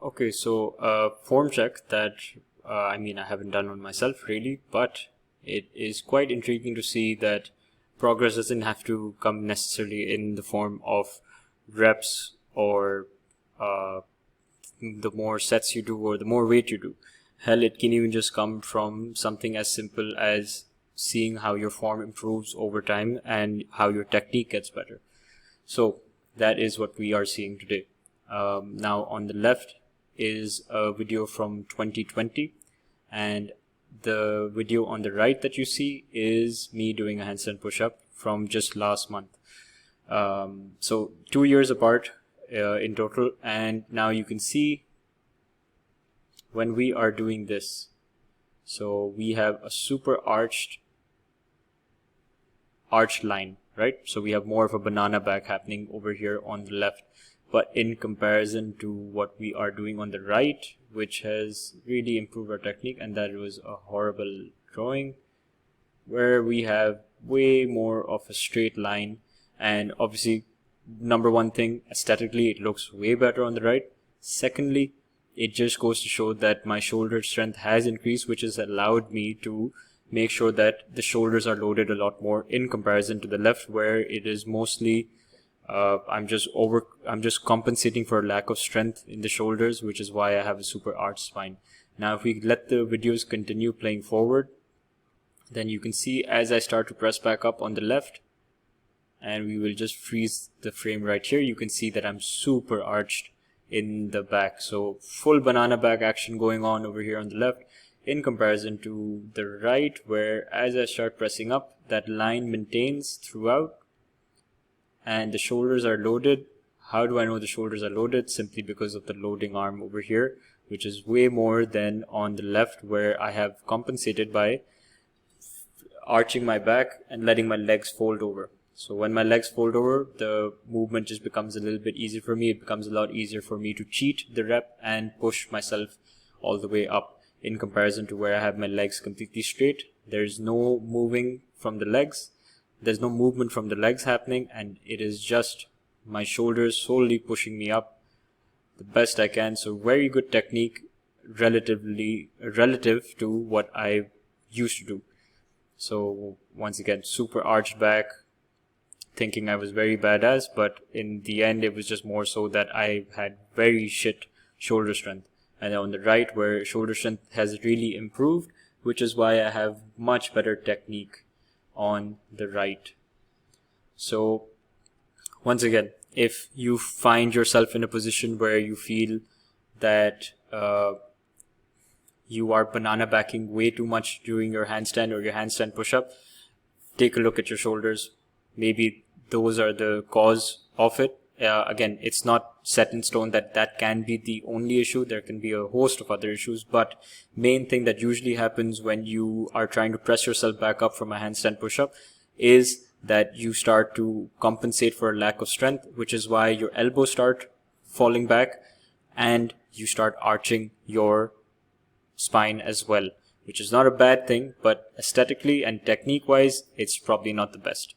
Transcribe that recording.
Okay, so form check that I mean I haven't done one myself really, but it is quite intriguing to see that progress doesn't have to come necessarily in the form of reps or the more sets you do or the more weight you do. Hell, it can even just come from something as simple as seeing how your form improves over time and how your technique gets better. So that is what we are seeing today. Now on the left is a video from 2020, and the video on the right that you see is me doing a handstand push-up from just last month. So 2 years apart in total, and now you can see when we are doing this, so we have a super arched line, right? So we have more of a banana back happening over here on the left, but in comparison to what we are doing on the right, which has really improved our technique, and that was a horrible drawing where we have way more of a straight line. And obviously, number one thing, aesthetically it looks way better on the right. Secondly, it just goes to show that my shoulder strength has increased, which has allowed me to make sure that the shoulders are loaded a lot more in comparison to the left, where it is mostly I'm just compensating for a lack of strength in the shoulders, which is why I have a super arched spine. Now if we let the videos continue playing forward, then you can see as I start to press back up on the left, and we will just freeze the frame right here, you can see that I'm super arched in the back. So full banana back action going on over here on the left in comparison to the right, where as I start pressing up, that line maintains throughout and the shoulders are loaded. How do I know the shoulders are loaded? Simply because of the loading arm over here, which is way more than on the left, where I have compensated by arching my back and letting my legs fold over. So when my legs fold over, the movement just becomes a little bit easier for me. It becomes a lot easier for me to cheat the rep and push myself all the way up, in comparison to where I have my legs completely straight. There's no moving from the legs. There's no movement from the legs happening, and it is just my shoulders solely pushing me up the best I can. So very good technique relative to what I used to do. So once again, super arched back, thinking I was very badass, but in the end it was just more so that I had very shit shoulder strength. And on the right, where shoulder strength has really improved, which is why I have much better technique on the right. So once again, if you find yourself in a position where you feel that you are banana backing way too much during your handstand or your handstand push-up, take a look at your shoulders. Maybe those are the cause of it. Again, it's not set in stone that can be the only issue. There can be a host of other issues, but main thing that usually happens when you are trying to press yourself back up from a handstand push-up is that you start to compensate for a lack of strength, which is why your elbows start falling back and you start arching your spine as well, which is not a bad thing, but aesthetically and technique-wise, it's probably not the best.